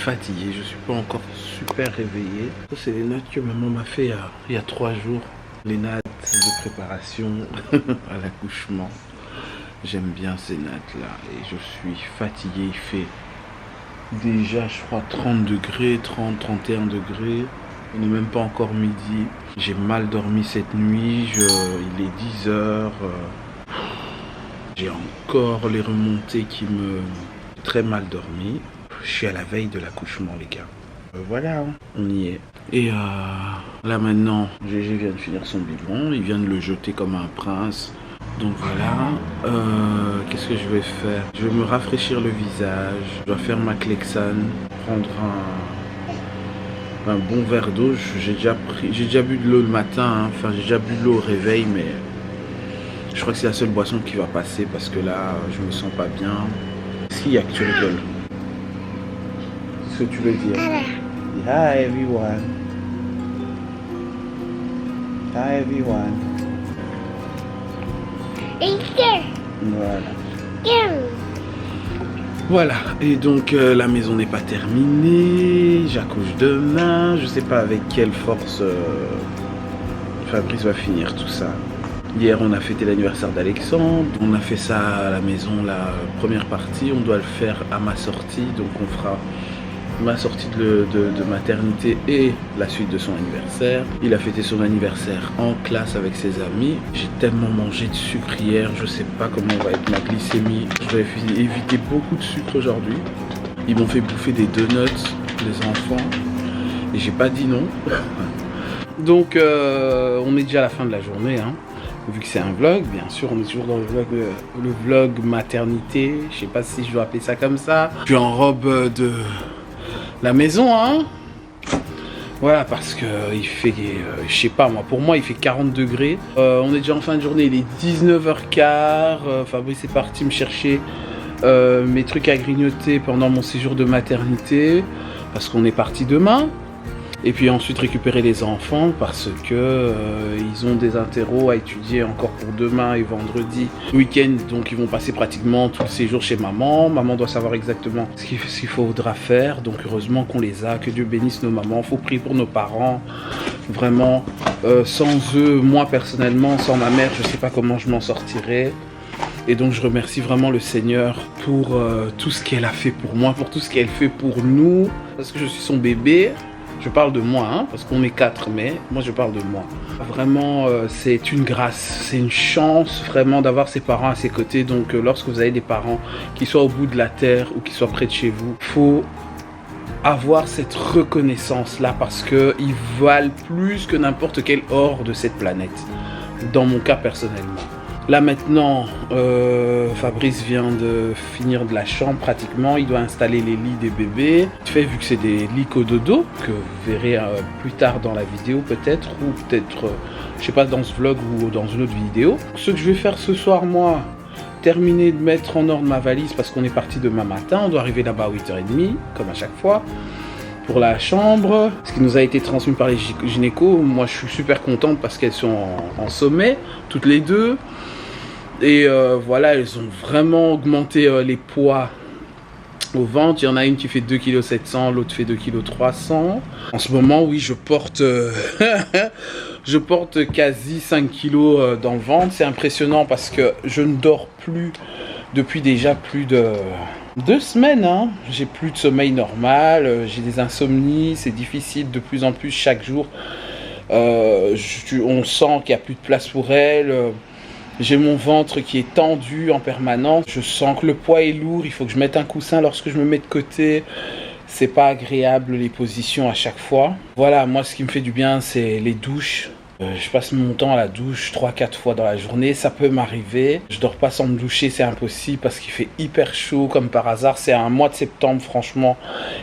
fatigué, je suis pas encore super réveillé. Ça, c'est les notes que maman m'a fait il y a 3 jours. Les notes de préparation à l'accouchement. J'aime bien ces notes-là et je suis fatigué. Il fait déjà, je crois, 30 degrés, 30, 31 degrés. Il n'est même pas encore midi. J'ai mal dormi cette nuit. Il est 10 heures. J'ai encore les remontées qui me... Très mal dormi. Je suis à la veille de l'accouchement, les gars. Voilà, hein, on y est. Et là maintenant, Gégé vient de finir son biberon. Il vient de le jeter comme un prince. Donc voilà. Qu'est-ce que je vais faire? Je vais me rafraîchir le visage. Je dois faire ma Clexane. Prendre un bon verre d'eau. J'ai déjà bu de l'eau le matin. Hein. Enfin, j'ai déjà bu de l'eau au réveil, mais je crois que c'est la seule boisson qui va passer parce que là, je me sens pas bien. Qu'est-ce qu'il y a que tu rigoles? Qu'est-ce que tu veux dire? Hi everyone. Hi everyone. Voilà. Voilà, et donc la maison n'est pas terminée, j'accouche demain, je sais pas avec quelle force Fabrice va finir tout ça. Hier on a fêté l'anniversaire d'Alexandre, on a fait ça à la maison, la première partie, on doit le faire à ma sortie, donc on fera ma sortie de maternité et la suite de son anniversaire. Il a fêté son anniversaire en classe avec ses amis. J'ai tellement mangé de sucre hier, je sais pas comment va être ma glycémie. Je vais éviter beaucoup de sucre aujourd'hui. Ils m'ont fait bouffer des donuts, les enfants, et j'ai pas dit non. Donc on est déjà à la fin de la journée, hein. Vu que c'est un vlog, bien sûr, on est toujours dans le vlog maternité. Je sais pas si je dois appeler ça comme ça. Je suis en robe de la maison, hein. Voilà, parce que il fait, je sais pas moi, pour moi il fait 40 degrés. On est déjà en fin de journée, il est 19h15. Fabrice est parti me chercher mes trucs à grignoter pendant mon séjour de maternité, parce qu'on est parti demain. Et puis ensuite récupérer les enfants parce que ils ont des interros à étudier encore pour demain et vendredi week-end. Donc ils vont passer pratiquement tout le séjour chez maman. Maman doit savoir exactement ce qu'il faudra faire. Donc heureusement qu'on les a. Que Dieu bénisse nos mamans. Faut prier pour nos parents. Vraiment, sans eux, moi personnellement, sans ma mère, je sais pas comment je m'en sortirais. Et donc je remercie vraiment le Seigneur pour tout ce qu'elle a fait pour moi, pour tout ce qu'elle fait pour nous. Parce que je suis son bébé. Je parle de moi, hein, parce qu'on est 4, mais moi je parle de moi. Vraiment, c'est une grâce, c'est une chance vraiment d'avoir ses parents à ses côtés. Donc lorsque vous avez des parents qui soient au bout de la terre ou qui soient près de chez vous, il faut avoir cette reconnaissance-là parce qu'ils valent plus que n'importe quel or de cette planète, dans mon cas personnellement. Là maintenant, Fabrice vient de finir de la chambre pratiquement, il doit installer les lits des bébés. Vu que c'est des lits cododo, que vous verrez plus tard dans la vidéo peut-être, ou peut-être, je sais pas, dans ce vlog ou dans une autre vidéo. Ce que je vais faire ce soir, moi, terminer de mettre en ordre ma valise parce qu'on est parti demain matin, on doit arriver là-bas à 8h30, comme à chaque fois. Pour la chambre, ce qui nous a été transmis par les gynécos, moi je suis super contente parce qu'elles sont en sommet, toutes les deux. Et voilà, elles ont vraiment augmenté les poids au ventre. Il y en a une qui fait 2,7 kg, l'autre fait 2,3 kg. En ce moment, oui, je porte, je porte quasi 5 kg dans le ventre. C'est impressionnant parce que je ne dors plus depuis déjà plus de 2 semaines. Hein. J'ai plus de sommeil normal, j'ai des insomnies, c'est difficile de plus en plus chaque jour. On sent qu'il n'y a plus de place pour elle. J'ai mon ventre qui est tendu en permanence. Je sens que le poids est lourd. Il faut que je mette un coussin lorsque je me mets de côté. C'est pas agréable les positions à chaque fois. Voilà, moi ce qui me fait du bien, c'est les douches. Je passe mon temps à la douche 3-4 fois dans la journée. Ça peut m'arriver. Je dors pas sans me doucher, c'est impossible parce qu'il fait hyper chaud comme par hasard. C'est un mois de septembre franchement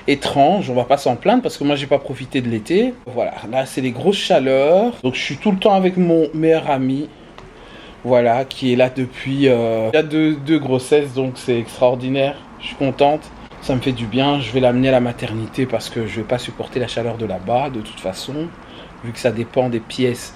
étrange. On va pas s'en plaindre parce que moi j'ai pas profité de l'été. Voilà, là c'est les grosses chaleurs. Donc je suis tout le temps avec mon meilleur ami. Voilà, qui est là depuis... il y a deux grossesses, donc c'est extraordinaire. Je suis contente. Ça me fait du bien. Je vais l'amener à la maternité parce que je vais pas supporter la chaleur de là-bas, de toute façon. Vu que ça dépend des pièces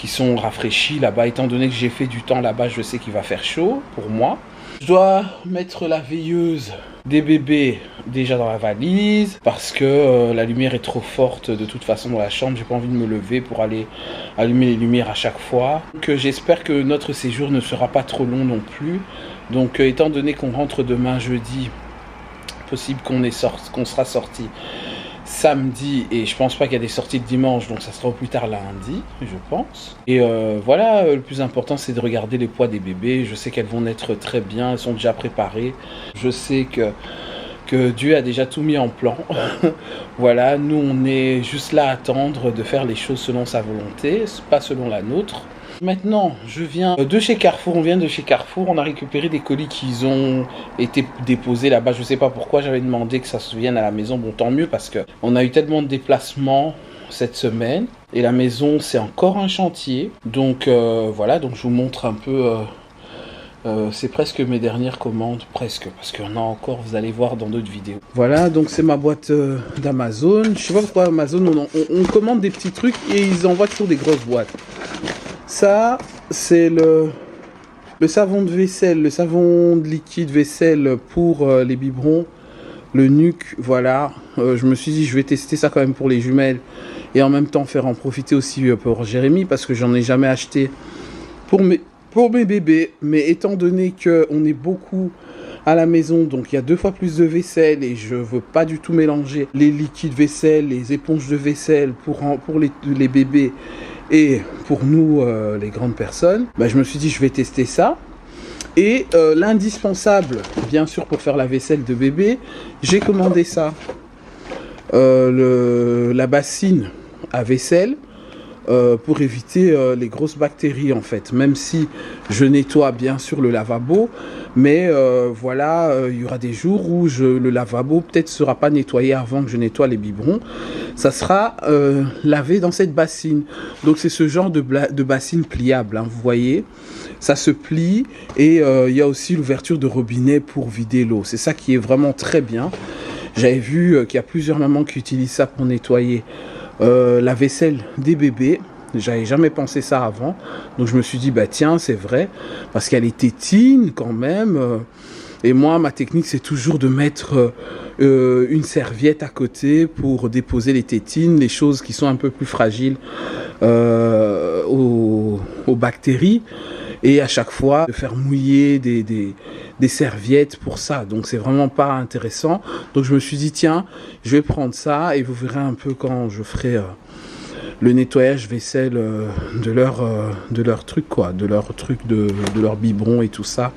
qui sont rafraîchis là-bas. Étant donné que j'ai fait du temps là-bas, je sais qu'il va faire chaud pour moi. Je dois mettre la veilleuse des bébés déjà dans la valise parce que la lumière est trop forte de toute façon dans la chambre. J'ai pas envie de me lever pour aller allumer les lumières à chaque fois. Donc j'espère que notre séjour ne sera pas trop long non plus. Donc étant donné qu'on rentre demain jeudi, possible qu'on sera sorti samedi, et je pense pas qu'il y a des sorties de dimanche, donc ça sera au plus tard lundi, je pense. Et voilà, le plus important c'est de regarder les poids des bébés. Je sais qu'elles vont naître très bien, elles sont déjà préparées. Je sais que Dieu a déjà tout mis en plan. Voilà, nous on est juste là à attendre de faire les choses selon sa volonté, pas selon la nôtre. Maintenant, je viens de chez Carrefour, on a récupéré des colis qui ont été déposés là-bas, je sais pas pourquoi, j'avais demandé que ça se vienne à la maison, bon tant mieux parce qu'on a eu tellement de déplacements cette semaine, et la maison c'est encore un chantier, donc voilà, donc je vous montre un peu, c'est presque mes dernières commandes, presque, parce qu'il y en a encore, vous allez voir dans d'autres vidéos. Voilà, donc c'est ma boîte d'Amazon, je sais pas pourquoi Amazon, on commande des petits trucs et ils envoient toujours des grosses boîtes. Ça, c'est le savon de vaisselle, le savon de liquide vaisselle pour les biberons, le nuque, voilà. Je me suis dit, je vais tester ça quand même pour les jumelles et en même temps faire en profiter aussi pour Jérémy parce que j'en ai jamais acheté pour mes bébés. Mais étant donné qu'on est beaucoup à la maison, donc il y a 2 fois plus de vaisselle et je veux pas du tout mélanger les liquides vaisselle, les éponges de vaisselle pour les bébés et pour nous les grandes personnes, bah, je me suis dit je vais tester ça. Et l'indispensable bien sûr pour faire la vaisselle de bébé, j'ai commandé ça, la bassine à vaisselle, pour éviter les grosses bactéries en fait, même si je nettoie bien sûr le lavabo, mais voilà, il y aura des jours où le lavabo peut-être sera pas nettoyé avant que je nettoie les biberons, ça sera lavé dans cette bassine. Donc c'est ce genre de bassine pliable, hein, vous voyez, ça se plie et il y a aussi l'ouverture de robinet pour vider l'eau, c'est ça qui est vraiment très bien. J'avais vu qu'il y a plusieurs mamans qui utilisent ça pour nettoyer la vaisselle des bébés. J'avais jamais pensé ça avant, donc je me suis dit bah tiens c'est vrai, parce qu'elle est tétine quand même, et moi ma technique c'est toujours de mettre une serviette à côté pour déposer les tétines, les choses qui sont un peu plus fragiles aux bactéries, et à chaque fois de faire mouiller des serviettes pour ça, donc c'est vraiment pas intéressant. Donc je me suis dit tiens, je vais prendre ça et vous verrez un peu quand je ferai le nettoyage vaisselle de leur truc quoi, de leur biberon et tout ça,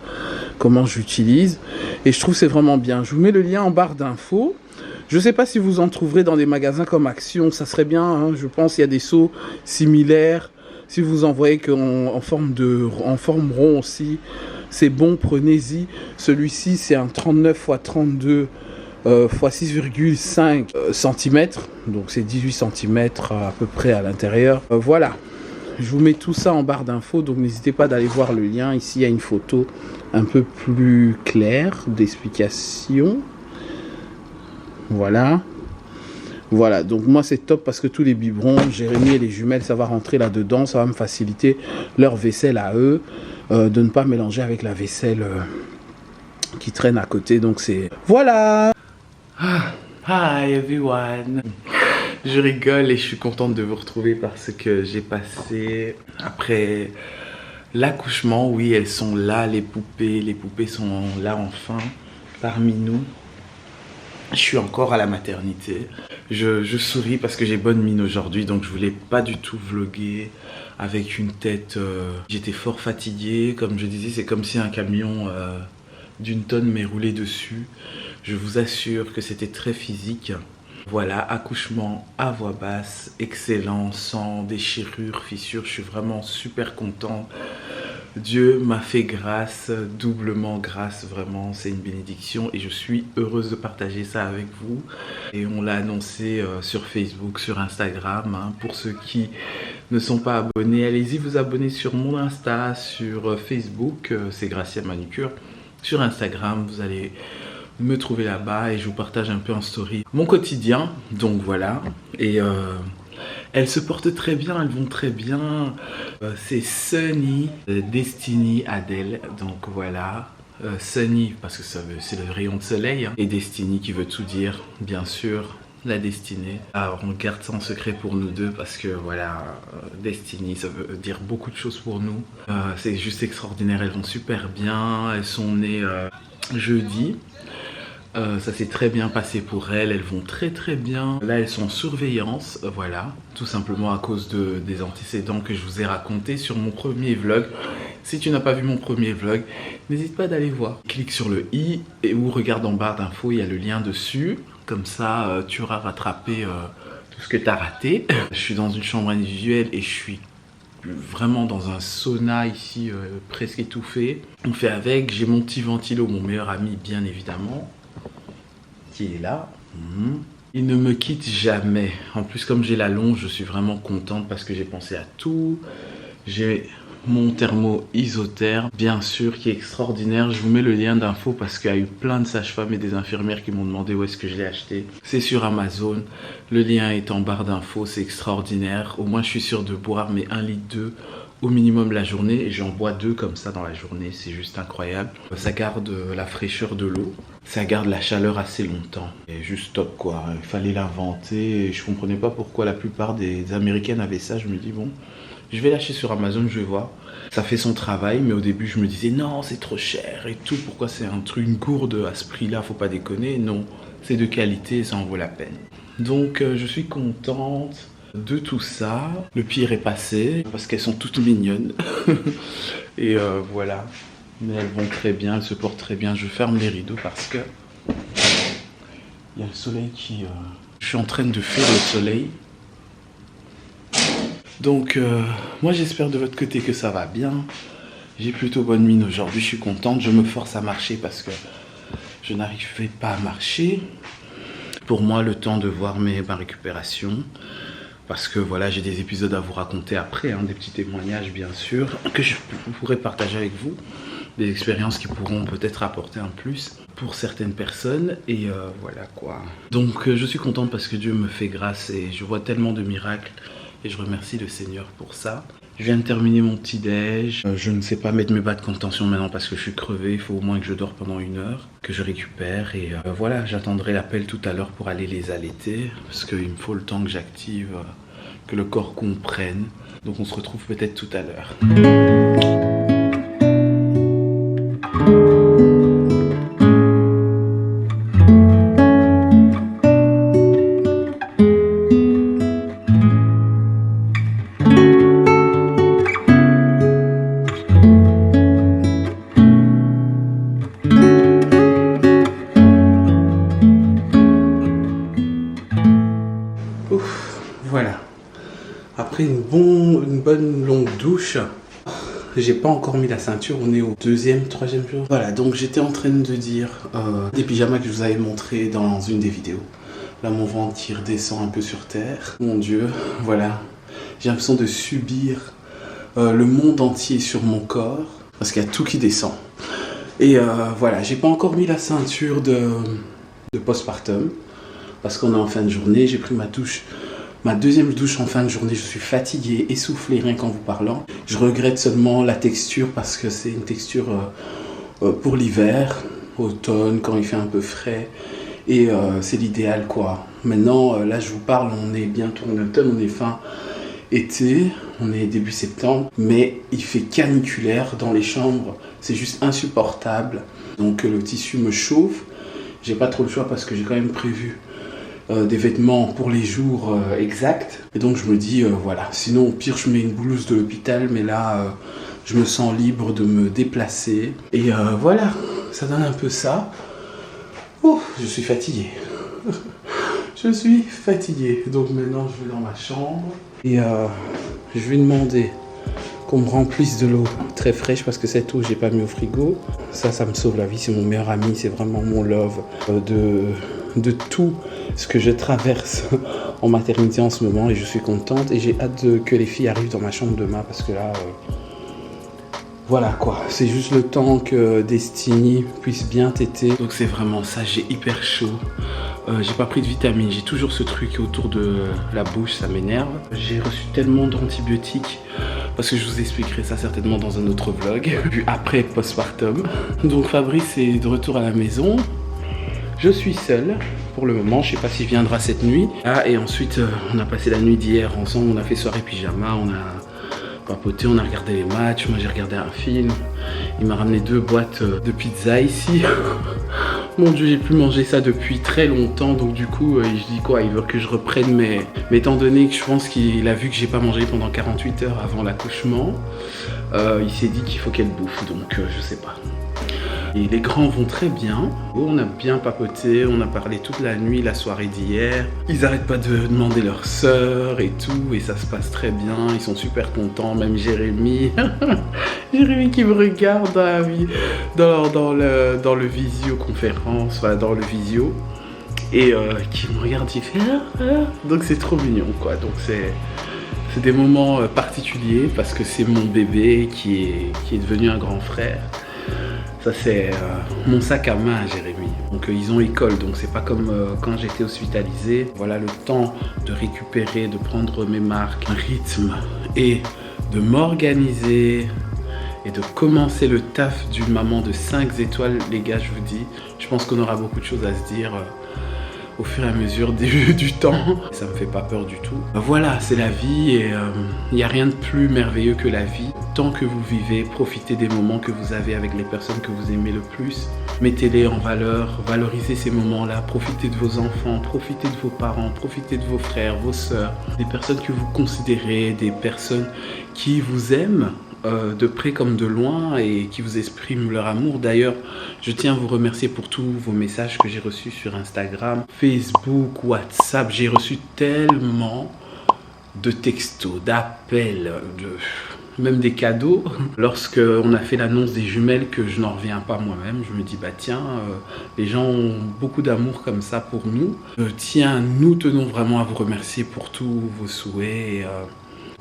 comment j'utilise, et je trouve c'est vraiment bien. Je vous mets le lien en barre d'infos. Je sais pas si vous en trouverez dans des magasins comme Action, ça serait bien, hein, je pense il y a des seaux similaires. Si vous en voyez en forme rond aussi, c'est bon, prenez-y. Celui-ci, c'est un 39 x 32 x 6,5 cm. Donc c'est 18 cm à peu près à l'intérieur. Voilà, je vous mets tout ça en barre d'infos, donc n'hésitez pas d'aller voir le lien. Ici, il y a une photo un peu plus claire d'explication. Voilà. Voilà, donc moi c'est top parce que tous les biberons, Jérémy et les jumelles, ça va rentrer là-dedans, ça va me faciliter leur vaisselle à eux, de ne pas mélanger avec la vaisselle qui traîne à côté, donc c'est... Voilà. Hi everyone. Je rigole et je suis contente de vous retrouver parce que j'ai passé, après l'accouchement, oui elles sont là, les poupées sont là enfin, parmi nous. Je suis encore à la maternité. Je souris parce que j'ai bonne mine aujourd'hui, donc je voulais pas du tout vlogger avec une tête... J'étais fort fatiguée, comme je disais, c'est comme si un camion d'une tonne m'est roulé dessus. Je vous assure que c'était très physique. Voilà, accouchement à voix basse, excellent, sans déchirure, fissure, je suis vraiment super content. Dieu m'a fait grâce, doublement grâce, vraiment, c'est une bénédiction et je suis heureuse de partager ça avec vous. Et on l'a annoncé sur Facebook, sur Instagram, hein. Pour ceux qui ne sont pas abonnés, allez-y vous abonner sur mon Insta, sur Facebook, c'est Gracia Manucure. Sur Instagram, vous allez me trouver là-bas et je vous partage un peu en story mon quotidien, donc voilà. Et Elles se portent très bien, elles vont très bien. C'est Sunny, Destiny, Adèle. Donc voilà. Sunny parce que c'est le rayon de soleil. Hein. Et Destiny qui veut tout dire, bien sûr. La destinée. Alors on garde ça en secret pour nous deux parce que voilà, Destiny ça veut dire beaucoup de choses pour nous. C'est juste extraordinaire, elles vont super bien. Elles sont nées jeudi. Ça s'est très bien passé pour elles, elles vont très très bien. Là elles sont en surveillance, voilà, tout simplement à cause des antécédents que je vous ai racontés sur mon premier vlog. Si tu n'as pas vu mon premier vlog, n'hésite pas d'aller voir. Clique sur le i ou regarde en barre d'infos, il y a le lien dessus. Comme ça, tu auras rattrapé tout ce que tu as raté. Je suis dans une chambre individuelle et je suis vraiment dans un sauna ici, presque étouffé. On fait avec, j'ai mon petit ventilo, mon meilleur ami bien évidemment, qui est là. Il ne me quitte jamais. En plus, comme j'ai la longe, je suis vraiment contente parce que j'ai pensé à tout. J'ai mon thermo isotherme, bien sûr, qui est extraordinaire. Je vous mets le lien d'info parce qu'il y a eu plein de sages-femmes et des infirmières qui m'ont demandé où est-ce que je l'ai acheté. C'est sur Amazon. Le lien est en barre d'infos, c'est extraordinaire. Au moins, je suis sûr de boire mes 1,2 litre au minimum la journée. Et j'en bois 2 comme ça dans la journée. C'est juste incroyable. Ça garde la fraîcheur de l'eau. Ça garde la chaleur assez longtemps. Et juste top, quoi. Il fallait l'inventer. Je comprenais pas pourquoi la plupart des Américaines avaient ça. Je me dis, bon... je vais lâcher sur Amazon, je vais voir. Ça fait son travail, mais au début, je me disais non, c'est trop cher et tout. Pourquoi c'est un truc, une gourde à ce prix-là, faut pas déconner. Non, c'est de qualité et ça en vaut la peine. Donc, je suis contente de tout ça. Le pire est passé parce qu'elles sont toutes mignonnes. Et voilà. Mais elles vont très bien, elles se portent très bien. Je ferme les rideaux parce que il y a le soleil qui... Je suis en train de fuir le soleil. Donc, moi j'espère de votre côté que ça va bien. J'ai plutôt bonne mine aujourd'hui, je suis contente. Je me force à marcher parce que je n'arrivais pas à marcher. Pour moi, le temps de voir ma récupération. Parce que voilà, j'ai des épisodes à vous raconter après, hein, des petits témoignages bien sûr, que je pourrais partager avec vous. Des expériences qui pourront peut-être apporter un plus pour certaines personnes. Et voilà quoi. Donc, je suis contente parce que Dieu me fait grâce et je vois tellement de miracles. Et je remercie le Seigneur pour ça. Je viens de terminer mon petit déj. Je ne sais pas mettre mes bas de contention maintenant parce que je suis crevé. Il faut au moins que je dors pendant 1 heure, que je récupère. Et voilà, j'attendrai l'appel tout à l'heure pour aller les allaiter. Parce qu'il me faut le temps que j'active, que le corps comprenne. Donc on se retrouve peut-être tout à l'heure. Voilà, après une bonne longue douche, j'ai pas encore mis la ceinture, on est au 2e, 3e jour. Voilà, donc j'étais en train de dire des pyjamas que je vous avais montré dans une des vidéos. Là, mon ventre qui redescend un peu sur terre. Mon Dieu, voilà, j'ai l'impression de subir le monde entier sur mon corps parce qu'il y a tout qui descend. Et voilà, j'ai pas encore mis la ceinture de postpartum parce qu'on est en fin de journée, j'ai pris ma douche. Ma 2e douche en fin de journée, je suis fatigué, essoufflé rien qu'en vous parlant. Je regrette seulement la texture parce que c'est une texture pour l'hiver, automne, quand il fait un peu frais. Et c'est l'idéal quoi. Maintenant, là je vous parle, on est bientôt en automne, on est fin été, on est début septembre. Mais il fait caniculaire dans les chambres, c'est juste insupportable. Donc le tissu me chauffe. J'ai pas trop le choix parce que j'ai quand même prévu des vêtements pour les jours exacts. Et donc je me dis, voilà, sinon au pire je mets une blouse de l'hôpital, mais là je me sens libre de me déplacer. Et voilà, ça donne un peu ça. Oh, je suis fatigué. Je suis fatigué. Donc maintenant je vais dans ma chambre et je vais demander qu'on me remplisse de l'eau très fraîche parce que cette eau j'ai pas mis au frigo. Ça me sauve la vie, c'est mon meilleur ami, c'est vraiment mon love de tout ce que je traverse en maternité en ce moment et je suis contente et j'ai hâte que les filles arrivent dans ma chambre demain parce que là voilà quoi, c'est juste le temps que Destiny puisse bien téter. Donc c'est vraiment ça, j'ai hyper chaud. J'ai pas pris de vitamines, j'ai toujours ce truc autour de la bouche, ça m'énerve. J'ai reçu tellement d'antibiotiques, parce que je vous expliquerai ça certainement dans un autre vlog, puis après postpartum. Donc Fabrice est de retour à la maison. Je suis seul pour le moment, je sais pas s'il viendra cette nuit. Ah, et ensuite, on a passé la nuit d'hier ensemble, on a fait soirée pyjama, on a papoté, on a regardé les matchs, moi j'ai regardé un film. Il m'a ramené 2 boîtes de pizza ici. Mon Dieu, j'ai plus mangé ça depuis très longtemps, donc du coup, je dis quoi, il veut que je reprenne, mais étant donné que je pense qu'il a vu que j'ai pas mangé pendant 48 heures avant l'accouchement, il s'est dit qu'il faut qu'elle bouffe, donc je sais pas. Et les grands vont très bien. On a bien papoté, on a parlé toute la nuit, la soirée d'hier. Ils arrêtent pas de demander leur sœur et tout, et ça se passe très bien. Ils sont super contents, même Jérémy. Jérémy qui me regarde dans le visioconférence, enfin dans le visio, et qui me regarde, il fait donc c'est trop mignon quoi. Donc c'est des moments particuliers parce que c'est mon bébé qui est devenu un grand frère. Ça c'est mon sac à main, Jérémy. Donc ils ont école, donc c'est pas comme quand j'étais hospitalisé. Voilà le temps de récupérer, de prendre mes marques, un rythme et de m'organiser et de commencer le taf d'une maman de 5 étoiles. Les gars, je vous dis, je pense qu'on aura beaucoup de choses à se dire au fur et à mesure du temps. Ça me fait pas peur du tout. Voilà, c'est la vie et il n'y a rien de plus merveilleux que la vie. Tant que vous vivez, profitez des moments que vous avez avec les personnes que vous aimez le plus. Mettez-les en valeur, valorisez ces moments-là, profitez de vos enfants, profitez de vos parents, profitez de vos frères, vos sœurs, des personnes que vous considérez, des personnes qui vous aiment de près comme de loin et qui vous expriment leur amour. D'ailleurs, je tiens à vous remercier pour tous vos messages que j'ai reçus sur Instagram, Facebook, WhatsApp. J'ai reçu tellement de textos, d'appels, même des cadeaux. Lorsque on a fait l'annonce des jumelles, que je n'en reviens pas moi-même, je me dis bah tiens, les gens ont beaucoup d'amour comme ça pour nous. Nous tenons vraiment à vous remercier pour tous vos souhaits.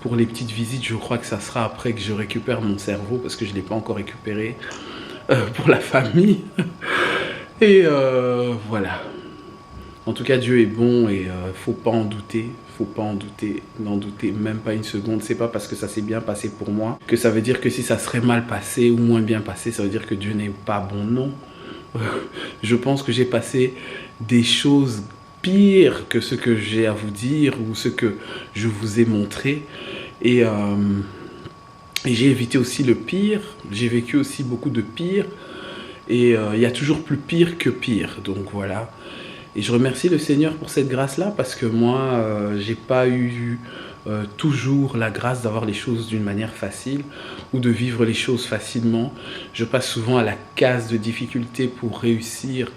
Pour les petites visites, je crois que ça sera après que je récupère mon cerveau parce que je ne l'ai pas encore récupéré pour la famille. Et voilà. En tout cas, Dieu est bon et faut pas en douter. Faut pas en douter, n'en doutez même pas une seconde. C'est pas parce que ça s'est bien passé pour moi que ça veut dire que si ça serait mal passé ou moins bien passé, ça veut dire que Dieu n'est pas bon. Non. Je pense que j'ai passé des choses pire que ce que j'ai à vous dire ou ce que je vous ai montré et j'ai évité aussi le pire, j'ai vécu aussi beaucoup de pire et il y a toujours plus pire que pire, donc voilà. Et je remercie le Seigneur pour cette grâce-là parce que moi, j'ai pas eu toujours la grâce d'avoir les choses d'une manière facile ou de vivre les choses facilement. Je passe souvent à la case de difficulté pour réussir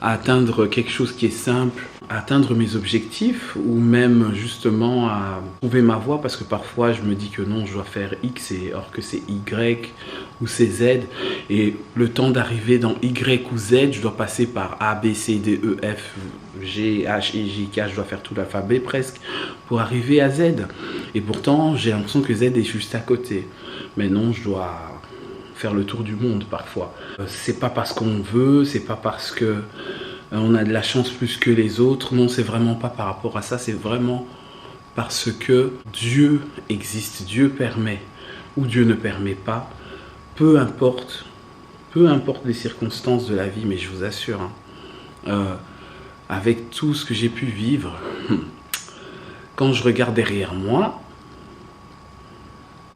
à atteindre quelque chose qui est simple, à atteindre mes objectifs ou même justement à trouver ma voie parce que parfois je me dis que non, je dois faire X et or que c'est Y ou c'est Z et le temps d'arriver dans Y ou Z, je dois passer par A, B, C, D, E, F, G, H, I, J, K, je dois faire tout l'alphabet presque pour arriver à Z et pourtant j'ai l'impression que Z est juste à côté, mais non, je dois faire le tour du monde parfois. C'est pas parce qu'on veut, c'est pas parce que on a de la chance plus que les autres. Non, c'est vraiment pas par rapport à ça. C'est vraiment parce que Dieu existe. Dieu permet ou Dieu ne permet pas. Peu importe les circonstances de la vie, mais je vous assure, avec tout ce que j'ai pu vivre, quand je regarde derrière moi,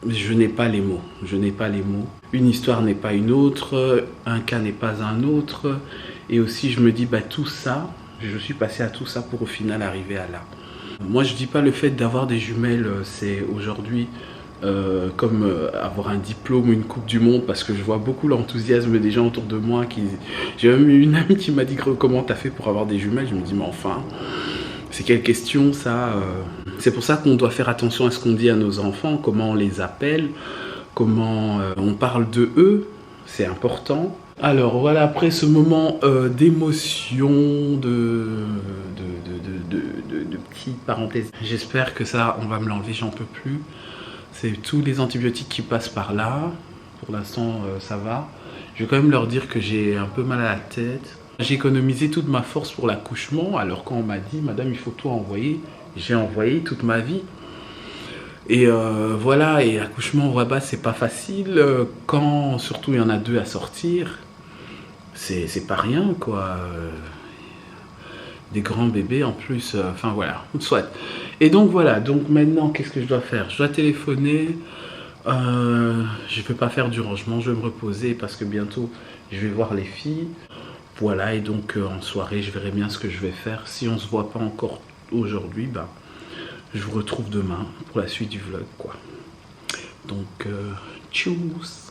je n'ai pas les mots, je n'ai pas les mots. Une histoire n'est pas une autre, un cas n'est pas un autre. Et aussi, je me dis, bah, tout ça, je suis passé à tout ça pour au final arriver à là. Moi, je dis pas le fait d'avoir des jumelles, c'est aujourd'hui comme avoir un diplôme ou une coupe du monde, parce que je vois beaucoup l'enthousiasme des gens autour de moi. J'ai même eu une amie qui m'a dit, comment t'as fait pour avoir des jumelles? Je me dis, mais enfin, c'est quelle question ça C'est pour ça qu'on doit faire attention à ce qu'on dit à nos enfants, comment on les appelle, comment on parle de eux, c'est important. Alors voilà, après ce moment d'émotion, de petites parenthèses, j'espère que ça, on va me l'enlever, j'en peux plus. C'est tous les antibiotiques qui passent par là. Pour l'instant, ça va. Je vais quand même leur dire que j'ai un peu mal à la tête. J'ai économisé toute ma force pour l'accouchement, alors quand on m'a dit, madame, il faut tout envoyer, j'ai envoyé toute ma vie. Et voilà, et l'accouchement au Rabat, c'est pas facile. Quand surtout il y en a 2 à sortir, c'est pas rien, quoi. Des grands bébés en plus, enfin voilà, soit. Et donc voilà, donc maintenant, qu'est-ce que je dois faire? Je dois téléphoner. Je ne vais pas faire du rangement, je vais me reposer parce que bientôt je vais voir les filles. Voilà, et donc en soirée, je verrai bien ce que je vais faire. Si on se voit pas encore aujourd'hui, bah, je vous retrouve demain pour la suite du vlog, quoi. Donc, tchuss!